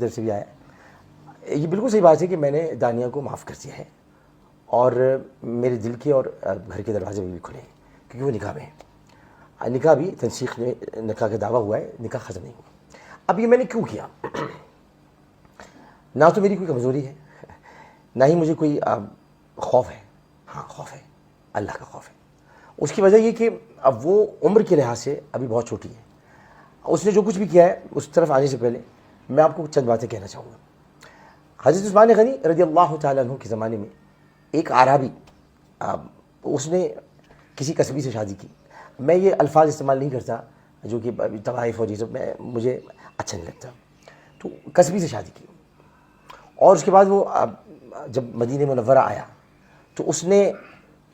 ادھر سے بھی آیا ہے. یہ بالکل صحیح بات ہے کہ میں نے دانیہ کو معاف کر دیا ہے اور میرے دل کے اور گھر کے دروازے بھی کھلے ہیں کیونکہ وہ نکاح میں ہے. نکاح بھی تنسیخ میں نکاح کا دعویٰ ہوا ہے, نکاح ختم نہیں ہوا. اب یہ میں نے کیوں کیا؟ نہ تو میری کوئی کمزوری ہے, نہ ہی مجھے کوئی خوف ہے. ہاں خوف ہے, اللہ کا خوف ہے. اس کی وجہ یہ کہ اب وہ عمر کے لحاظ سے ابھی بہت چھوٹی ہے. اس نے جو کچھ بھی کیا ہے اس طرف آنے سے پہلے میں آپ کو چند باتیں کہنا چاہوں گا. حضرت عثمان غنی رضی اللہ تعالیٰ عنہ کے زمانے میں ایک اعرابی, اس نے کسی قصبی سے شادی کی. میں یہ الفاظ استعمال نہیں کرتا جو کہ طوائف اور یہ سب مجھے اچھا نہیں لگتا. تو قصبی سے شادی کی اور اس کے بعد وہ جب مدینہ منورہ آیا تو اس نے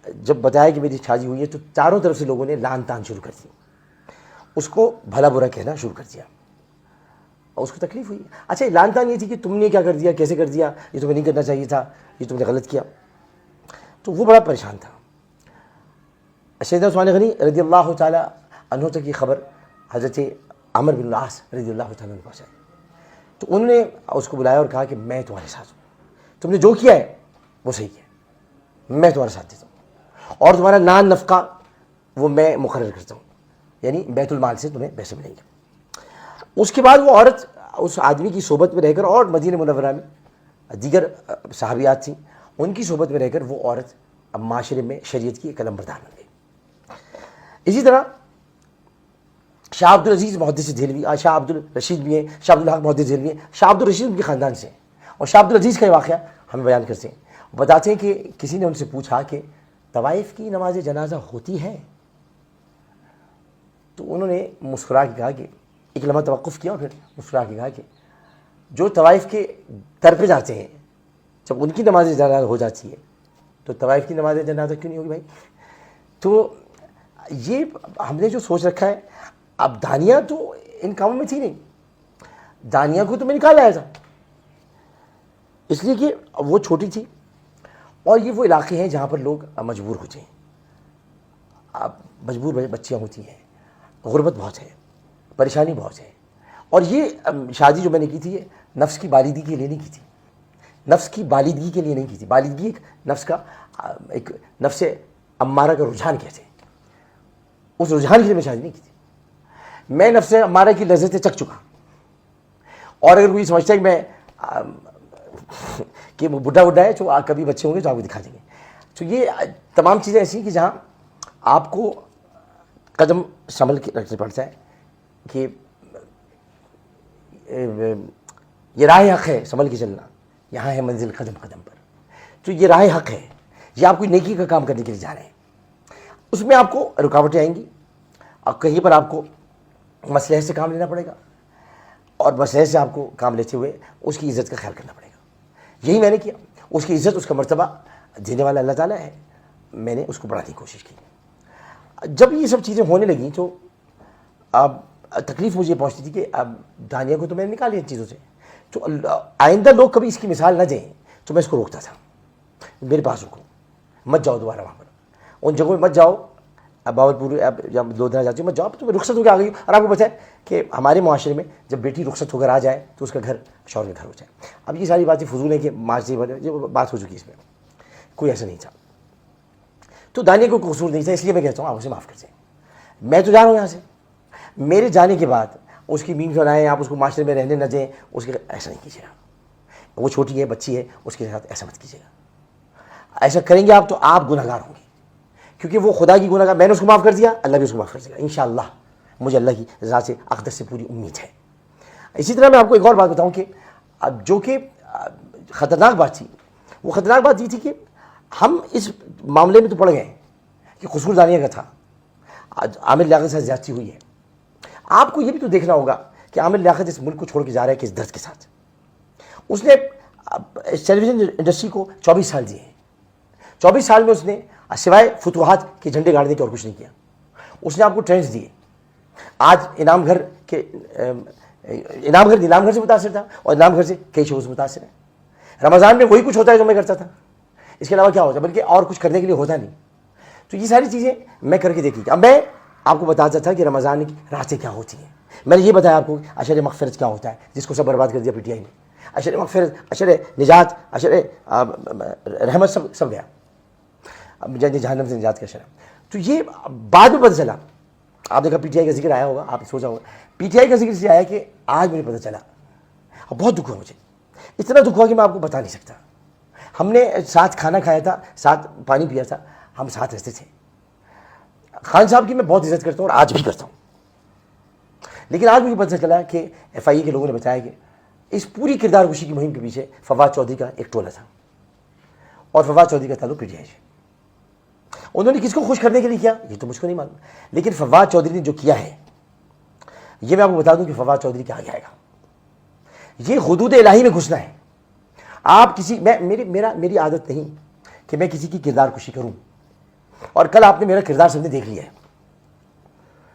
جب بتایا کہ میری شادی ہوئی ہے تو چاروں طرف سے لوگوں نے لان تان شروع کر دی, اس کو بھلا برا کہنا شروع کر دیا اور اس کو تکلیف ہوئی. اچھا لان تان یہ تھی کہ تم نے کیا کر دیا, کیسے کر دیا, یہ تمہیں نہیں کرنا چاہیے تھا, یہ تم نے غلط کیا. تو وہ بڑا پریشان تھا. سیدنا عثمان غنی رضی اللہ تعالیٰ عنہ تک یہ خبر حضرت عمر بن العاص رضی اللہ تعالیٰ عنہ پہنچائی. تو انہوں نے اس کو بلایا اور کہا کہ میں تمہارے ساتھ ہوں, تم نے جو کیا ہے وہ صحیح کیا, میں تمہارے ساتھ دیتا ہوں اور تمہارا نان نفقہ وہ میں مقرر کرتا ہوں, یعنی بیت المال سے تمہیں پیسے ملیں گے. اس کے بعد وہ عورت اس آدمی کی صحبت میں رہ کر اور مدینہ منورہ میں دیگر صحابیات تھیں, ان کی صحبت میں رہ کر وہ عورت اب معاشرے میں شریعت کی ایک علم بردار بن گئی. اسی طرح شاہ عبد العزیز محدث دہلوی, شاہ عبد الرشید بھی ہیں, شاہ عبد الحق محدث دہلوی ہیں. شاہ عبد الرشید ان کے خاندان سے ہیں اور شاہ عبد العزیز کا یہ واقعہ ہمیں بیان کرتے ہیں. بتاتے ہیں کہ کسی نے ان سے پوچھا کہ طوائف کی نماز جنازہ ہوتی ہے؟ تو انہوں نے مسکرا کے کہا کہ ایک لمحہ توقف کیا اور پھر مسکرا کے کہا کہ جو طوائف کے در پہ جاتے ہیں جب ان کی نماز جنازہ ہو جاتی ہے تو طوائف کی نماز جنازہ کیوں نہیں ہوگی بھائی؟ تو یہ ہم نے جو سوچ رکھا ہے, اب دانیہ تو ان کاموں میں تھی نہیں, دانیہ کو تو میں نکال لایا تھا اس لیے کہ وہ چھوٹی تھی اور یہ وہ علاقے ہیں جہاں پر لوگ مجبور ہوتے ہیں, اب مجبور بچیاں ہوتی ہیں, غربت بہت ہے, پریشانی بہت ہے. اور یہ شادی جو میں نے کی تھی یہ نفس کی بالغی کے لیے نہیں کی تھی, نفس کی بالغی کے لیے نہیں کی تھی. بالغی ایک نفس کا ایک نفس امارہ کا رجحان کہتے ہیں, اس رجحان کے لیے میں شادی نہیں کی تھی. میں نفس امارہ کی لذتیں چکھ چکا, اور اگر کوئی سمجھتا ہے کہ میں کہ وہ بڈھا ہے تو کبھی بچے ہوں گے تو آپ کو دکھا دیں گے. تو یہ تمام چیزیں ایسی ہیں کہ جہاں آپ کو قدم سنبھل کے رکھنا پڑتا ہے کہ یہ راہ حق ہے, سنبھل کے چلنا, یہاں ہے منزل قدم قدم پر. تو یہ راہ حق ہے, یہ آپ کوئی نیکی کا کام کرنے کے لیے جا رہے ہیں, اس میں آپ کو رکاوٹیں آئیں گی اور کہیں پر آپ کو مصلحت سے کام لینا پڑے گا اور مصلحت سے آپ کو کام لیتے ہوئے اس کی عزت کا خیال کرنا پڑے گا. یہی میں نے کیا, اس کی عزت اس کا مرتبہ دینے والا اللہ تعالیٰ ہے, میں نے اس کو بڑھانے کی کوشش کی. جب یہ سب چیزیں ہونے لگیں تو اب تکلیف مجھے پہنچتی تھی کہ اب دانیہ کو تو میں نے نکال لیا ان چیزوں سے, تو آئندہ لوگ کبھی اس کی مثال نہ دیں تو میں اس کو روکتا تھا, میرے پاس رکو, مت جاؤ دوبارہ وہاں پر, ان جگہوں میں مت جاؤ. اب باولپور اب جب دو دن جاتی ہوں مت جاؤ, تو میں رخصت ہو کے آ گئی ہوں. اور آپ کو پتہ ہے کہ ہمارے معاشرے میں جب بیٹی رخصت ہو کر آ جائے تو اس کا گھر شوہر کا گھر ہو جائے. اب یہ ساری باتیں فضول ہیں کہ معاشرے جو بات ہو چکی ہے, اس میں کوئی ایسا نہیں تھا. تو دانیہ کو قصور نہیں تھا, اس لیے میں کہتا ہوں آپ اسے معاف کر دیں. میں تو جا رہا ہوں یہاں سے, میرے جانے کے بعد اس کی میم بنائیں, آپ اس کو معاشرے میں رہنے نہ دیں, اس کے ایسا نہیں کیجیے گا. وہ چھوٹی ہے, بچی ہے, اس کے ساتھ ایسا مت کیجیے گا. ایسا کریں گے آپ تو آپ گناہ گار ہوں گے, کیونکہ وہ خدا کی گناہ گار. میں نے اس کو معاف کر دیا, اللہ بھی اس کو معاف کر دے گا انشاءاللہ, مجھے اللہ کی ذات سے اقدس سے پوری امید ہے. اسی طرح میں آپ کو ایک اور بات بتاؤں کہ جو کہ خطرناک بات تھی, وہ خطرناک بات یہ تھی کہ ہم اس معاملے میں تو پڑ گئے کہ قصور دانیہ کا تھا, عامر لیاقت کے ساتھ زیادتی ہوئی ہے. آپ کو یہ بھی تو دیکھنا ہوگا کہ عامر لیاقت اس ملک کو چھوڑ کے جا رہا ہے کس درد کے ساتھ. اس نے ٹیلی ویژن انڈسٹری کو 24 سال دیے ہیں. 24 سال میں اس نے سوائے فتوحات کے جھنڈے گاڑنے کے اور کچھ نہیں کیا. اس نے آپ کو ٹرینڈز دیے. آج انعام گھر نیلام گھر سے متاثر تھا اور انعام گھر سے کئی شعبوں سے متاثر ہے. رمضان میں وہی کچھ ہوتا ہے جو میں کرتا تھا, اس کے علاوہ کیا ہوتا ہے, بلکہ اور کچھ کرنے کے لیے ہوتا نہیں. تو یہ ساری چیزیں میں کر کے دیکھی. اب میں آپ کو بتاتا تھا کہ رمضان کی راتیں کیا ہوتی ہیں, میں نے یہ بتایا آپ کو اشر مغفرت کیا ہوتا ہے، جس کو سب برباد کر دیا پی ٹی آئی نے. اشر مغفرت، اشر نجات، اشر رحمت سب گیا، جہنم سے نجات کا اشر. تو یہ بعد میں پتہ چلا، آپ دیکھا پی ٹی آئی کا ذکر آیا ہوگا، آپ نے سوچا ہوگا پی ٹی آئی کا ذکر اس لیے آیا کہ آج مجھے پتہ چلا، بہت دکھ ہوا مجھے، اتنا دکھ ہوا کہ میں آپ کو بتا نہیں سکتا. ہم نے ساتھ کھانا کھایا تھا، ساتھ پانی پیا تھا، ہم ساتھ رہتے تھے. خان صاحب کی میں بہت عزت کرتا ہوں اور آج بھی کرتا ہوں، لیکن آج مجھے پتہ چلا کہ ایف آئی اے کے لوگوں نے بتایا کہ اس پوری کردار کشی کی مہم کے پیچھے فواد چودھری کا ایک ٹولہ تھا، اور فواد چودھری کا تعلق پی ٹی آئی سے. انہوں نے کس کو خوش کرنے کے لیے کیا یہ تو مجھ کو نہیں معلوم، لیکن فواد چودھری نے جو کیا ہے یہ میں آپ کو بتا دوں کہ فواد چودھری کیا آئے گا. یہ حدود الہی میں گھسنا ہے. آپ کسی میری عادت نہیں کہ میں کسی کی کردار کشی کروں، اور کل آپ نے میرا کردار سب نے دیکھ لیا ہے.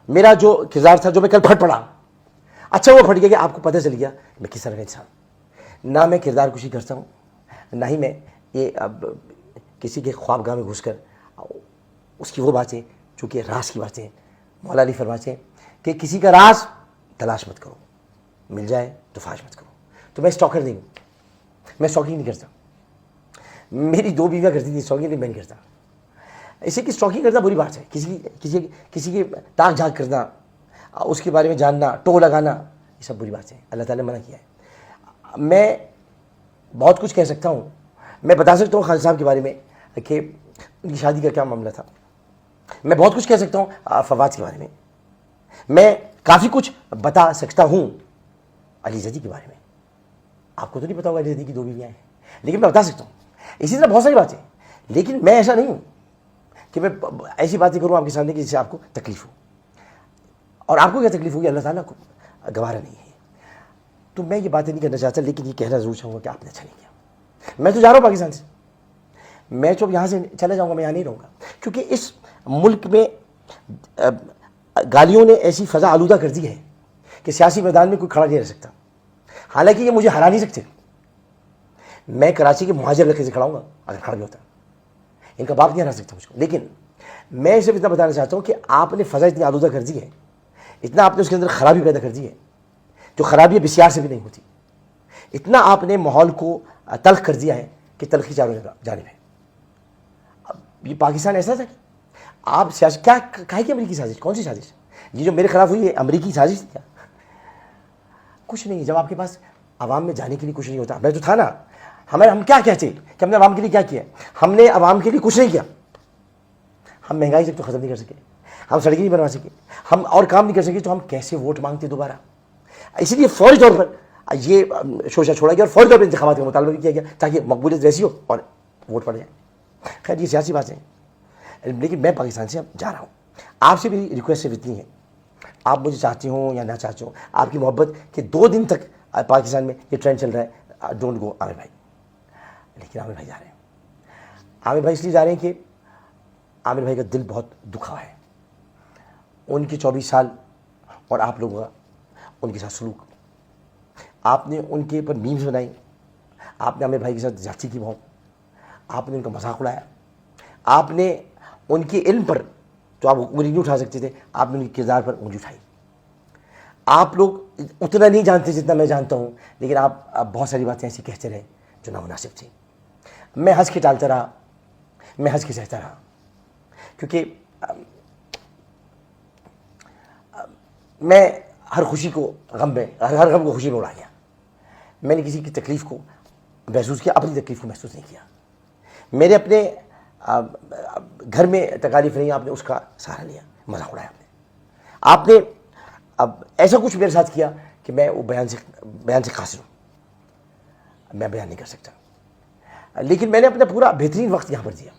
میرا جو کردار تھا جو میں کل پھٹ پڑا، اچھا وہ پھٹ گیا کہ آپ کو پتہ چل گیا میں کس طرح کا انسان. نہ میں کردار کشی کرتا ہوں، نہ ہی میں یہ کسی کے خوابگاہ میں گھس کر اس کی وہ باتیں جو کہ راز کی باتیں. مولا علی فرماتے ہیں کہ کسی کا راز تلاش مت کرو، مل جائے تو فاش مت کرو. تو میں اسٹاکر نہیں ہوں، میں اسٹاکنگ نہیں کرتا. میری 2 بیویاں کرتی تھی اسٹاکنگ، نہیں میں نہیں کرتا. اسے کہ اسٹاکنگ کرنا بری بات ہے، کسی کی تاک جھانک کرنا، اس کے بارے میں جاننا، ٹو لگانا، یہ سب بری بات ہے، اللہ تعالیٰ نے منع کیا ہے. میں بہت کچھ کہہ سکتا ہوں، میں بتا سکتا ہوں خان صاحب کے بارے میں کہ ان کی شادی کا کیا معاملہ تھا. میں بہت کچھ کہہ سکتا ہوں فواد کے بارے میں. میں کافی کچھ بتا سکتا ہوں علی زدی کے بارے میں. آپ کو تو نہیں پتا ہوگا علی زدی کی 2 بیویاں ہیں، لیکن میں بتا سکتا ہوں. اسی طرح بہت ساری باتیں، لیکن میں ایسا نہیں ہوں کہ میں ایسی باتیں کروں آپ کے سامنے کہ جس سے آپ کو تکلیف ہو. اور آپ کو کیا تکلیف ہوگی اللہ تعالیٰ کو گوارا نہیں ہے. تو میں یہ باتیں نہیں کرنا چاہتا، لیکن یہ کہنا ضرور چاہوں گا کہ آپ نے اچھا نہیں کیا. میں تو جا رہا ہوں پاکستان سے، میں جب یہاں سے چلا جاؤں گا میں یہاں نہیں رہوں گا، کیونکہ اس ملک میں گالیوں نے ایسی فضا آلودہ کر دی ہے کہ سیاسی میدان میں کوئی کھڑا نہیں رہ سکتا. حالانکہ یہ مجھے ہرا نہیں سکتے. میں کراچی کے مہاجر علاقے سے کھڑا ہوں گا اگر کھڑا بھی ہوتا، ان کا باپ نہیں ہرا سکتا مجھ کو. لیکن میں صرف اتنا بتانا چاہتا ہوں کہ آپ نے فضا اتنی آلودہ کر دی ہے، اتنا آپ نے اس کے اندر خرابی پیدا کر دی ہے جو خرابی بسیار سے بھی نہیں ہوتی. اتنا آپ نے ماحول کو تلخ کر دیا ہے کہ تلخی چاروں جانب ہے. اب یہ پاکستان ایسا تھا کہ آپ سیاسی کیا کہا کہ امریکی سازش؟ کون سی سازش؟ یہ جو میرے خلاف ہوئی ہے امریکی سازش تھی کیا؟ کچھ نہیں. جب آپ کے پاس عوام میں جانے کے لیے کچھ نہیں ہوتا، میں تو تھا نا. ہم کیا کہتے ہیں کہ ہم نے عوام کے لیے کیا کیا؟ ہم نے عوام کے لیے کچھ نہیں کیا. ہم مہنگائی سے تو ختم نہیں کر سکے، ہم سڑکیں نہیں بنوا سکے، ہم اور کام نہیں کر سکے، تو ہم کیسے ووٹ مانگتے دوبارہ؟ اس لیے فوری طور پر یہ شوشہ چھوڑا گیا اور فوری طور پر انتخابات کا مطالبہ بھی کیا گیا تاکہ مقبولیت ویسی ہو اور ووٹ پڑ جائے. خیر یہ سیاسی باتیں ہیں، لیکن میں پاکستان سے اب جا رہا ہوں. آپ سے میری ریکویسٹ صرف اتنی ہے، آپ مجھے چاہتے ہوں یا نہ چاہتے ہوں، آپ کی محبت کہ 2 دن تک پاکستان میں یہ ٹرینڈ چل رہا ہے ڈونٹ گو عامر بھائی. لیکن عامر بھائی جا رہے ہیں. عامر بھائی اس لیے جا رہے ہیں کہ عامر بھائی کا دل بہت دکھا ہے. ان کی 24 سال اور آپ لوگوں کا ان کے ساتھ سلوک، آپ نے ان کے اوپر میمز بنائی، آپ نے عامر بھائی کے ساتھ زیادتی کی بہت، آپ نے ان کا مذاق اڑایا، آپ نے ان کے علم پر جو آپ انگلی نہیں اٹھا سکتے تھے آپ نے ان کے کردار پر انگلی اٹھائی. آپ لوگ اتنا نہیں جانتے جتنا میں جانتا ہوں، لیکن آپ بہت ساری باتیں ایسی کہتے رہے جو نامناسب تھیں. میں ہنس کے ٹالتا رہا، میں ہنس کے سہتا رہا، کیونکہ میں ہر خوشی کو غم میں، ہر غم کو خوشی میں اڑا گیا. میں نے کسی کی تکلیف کو محسوس کیا، اپنی تکلیف کو محسوس نہیں کیا. میرے اپنے گھر میں تکالیف نہیں، آپ نے اس کا سہارا لیا، مذاق اڑایا آپ نے ایسا کچھ میرے ساتھ کیا کہ میں وہ بیان سے قاصر ہوں، میں بیان نہیں کر سکتا. لیکن میں نے اپنا پورا بہترین وقت یہاں پر دیا.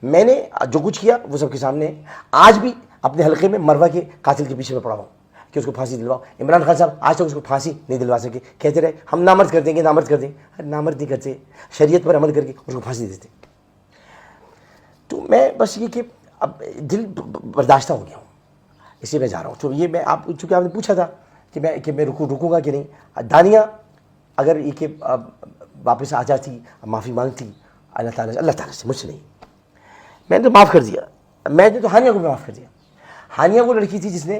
میں نے جو کچھ کیا وہ سب کے سامنے. آج بھی اپنے حلقے میں مروہ کے قاتل کے پیچھے میں پڑا ہوں کہ اس کو پھانسی دلواؤ. عمران خان صاحب آج تک اس کو پھانسی نہیں دلوا سکے، کہتے رہے ہم نامرد کر دیں گے، نامرد کر دیں گے. نامرد نہیں کرتے، شریعت پر عمل کر کے اس کو پھانسی دیتے. تو میں بس یہ کہ اب دل برداشتہ ہو گیا ہوں، اس لیے میں جا رہا ہوں. تو یہ میں آپ چونکہ آپ نے پوچھا تھا کہ میں رکوں گا کہ نہیں. دانیہ اگر یہ کہ واپس آ جاتی، معافی مانگتی اللہ تعالیٰ سے، مجھ سے نہیں. میں نے تو معاف کر دیا. میں نے تو ہانیہ کو بھی معاف کر دیا. ہانیہ وہ لڑکی تھی جس نے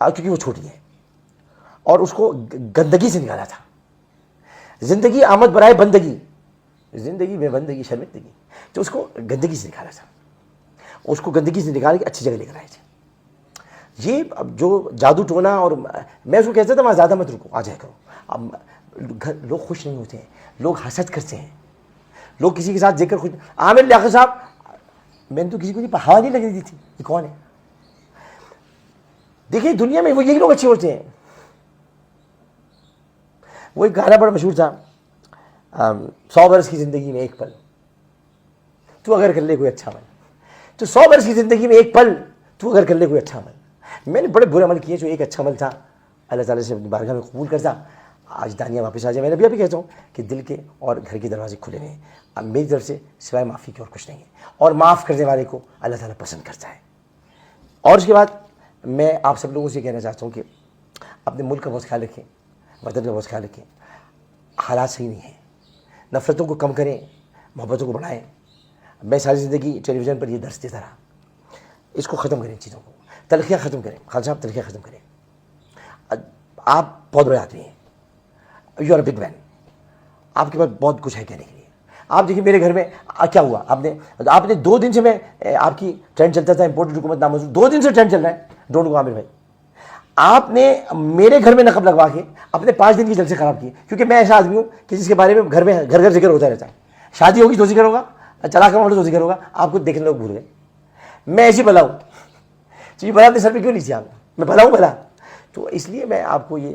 کیونکہ وہ چھوٹی ہے اور اس کو گندگی سے نکالا تھا. زندگی آمد برائے بندگی, زندگی میں بندگی شرمندگی, تو اس کو گندگی سے نکالا تھا, اس کو گندگی سے نکال کے اچھی جگہ لے کر آئے تھے. یہ جو جادو ٹونا, اور میں اس کو کہتا تھا وہاں زیادہ مت رکو, آ جائے کرو. اب لوگ خوش نہیں ہوتے ہیں, لوگ حسد کرتے ہیں, لوگ کسی کے ساتھ ذکر خوش. عامر لیاقت صاحب, میں نے تو کسی کو ہوا نہیں لگنے دی تھی, یہ کون ہے؟ دیکھیں دنیا میں وہ یہی لوگ اچھے ہوتے ہیں. وہ ایک گانا بڑا مشہور تھا, 100 برس کی زندگی میں ایک پل تو اگر کر لے کوئی اچھا عمل. تو 100 برس کی زندگی میں ایک پل تو اگر کر لے کوئی اچھا عمل. میں نے بڑے برے عمل کیے, جو ایک اچھا عمل تھا اللہ تعالیٰ سے اپنی بارگاہ میں قبول کرتا, آج دانیہ واپس آ جائے. میں نے ابھی کہتا ہوں کہ دل کے اور گھر کے دروازے کھلے رہے ہیں. اب میری طرف سے سوائے معافی کے اور کچھ نہیں ہے, اور معاف کرنے والے کو اللہ تعالیٰ پسند کرتا ہے. اور اس کے بعد میں آپ سب لوگوں سے کہنا چاہتا ہوں کہ اپنے ملک کا بہت خیال رکھیں, وطن کا بہت خیال رکھیں. حالات صحیح نہیں ہیں, نفرتوں کو کم کریں, محبتوں کو بڑھائیں. میں ساری زندگی ٹیلی ویژن پر یہ درس دیتا رہا, اس کو ختم کریں, چیزوں کو, تلخیاں ختم کریں. خان صاحب تلخیاں ختم کریں. آپ بہت بڑے آدمی ہیں, یو آر اے بگ مین, آپ کے پاس بہت کچھ ہے کہنے کے لیے. آپ دیکھیے میرے گھر میں کیا ہوا, آپ نے 2 دن سے, میں آپ کی ٹرینڈ چلتا تھا امپورٹنٹ حکومت نامنظور, 2 دن سے ٹرینڈ چل رہا ہے, ڈونٹ گو عامر بھائی. آپ نے میرے گھر میں نقب لگوا کے اپنے 5 دن کی جلسے خراب کیے, کیونکہ میں ایسا آدمی ہوں کہ جس کے بارے میں گھر گھر ذکر ہوتا رہتا ہے. شادی ہوگی تو ذکر ہوگا, چلا کر تو ذکر ہوگا, آپ کو دیکھنے لوگ بھول گئے. میں ایسی بلا ہوں, تو یہ بلا اپنے سر پہ کیوں نہیں کیا, میں بلا ہوں بلا. تو اس لیے میں آپ کو یہ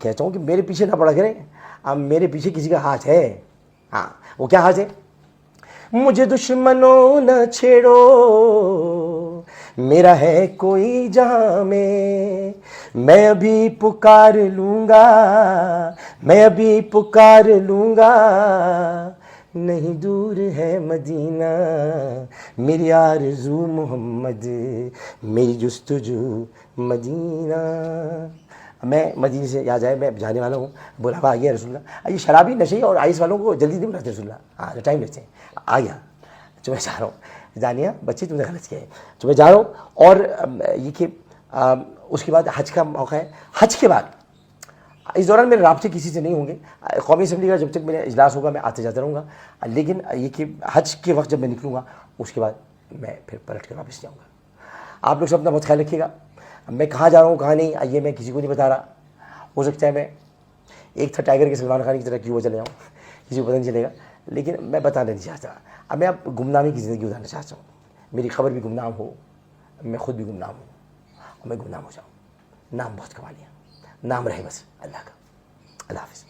کہتا ہوں کہ میرے پیچھے نہ پڑا کریں. اب میرے پیچھے کسی کا ہاتھ ہے, ہاں وہ کیا ہاتھ ہے؟ مجھے دشمنوں نہ چھیڑو, میرا ہے کوئی جہاں میں ابھی پکار لوں گا, میں ابھی پکار لوں گا. نہیں دور ہے مدینہ میری آرزو محمد, میری جستجو مدینہ. میں مدینے سے یاد آئے, میں جانے والا ہوں, بلاوا آ گیا رسول اللہ. یہ شرابی نشے اور آئس والوں کو جلدی نہیں بلاتے رسول اللہ, ہاں ٹائم لیتے ہیں. آ گیا تو میں جا رہا ہوں, جانیہ بچی تم نے غلط کیا ہے, تو میں جا رہا ہوں. اور یہ کہ اس کے بعد حج کا موقع ہے. حج کے بعد اس دوران میرے رابطے کسی سے نہیں ہوں گے. قومی اسمبلی کا جب تک میرا اجلاس ہوگا میں آتے جاتا رہوں گا, لیکن یہ کہ حج کے وقت جب میں نکلوں گا اس کے بعد میں پھر پلٹ کے واپس جاؤں گا. آپ لوگ سب اپنا بہت خیال رکھیے گا. میں کہاں جا رہا ہوں کہاں نہیں یہ میں کسی کو نہیں بتا رہا. ہو سکتا ہے میں ایک تھا ٹائیگر کے سلمان خان کی طرح کیوں چلے جاؤں, کسی کو پتہ نہیں چلے گا, لیکن میں بتانا نہیں چاہتا. اب میں اب گمنامی کی زندگی گزارنا چاہتا ہوں. میری خبر بھی گمنام ہو, میں خود بھی گمنام ہوں, اور میں گمنام ہو جاؤں. نام بہت کما لیا, نام رہے بس اللہ کا. اللہ حافظ.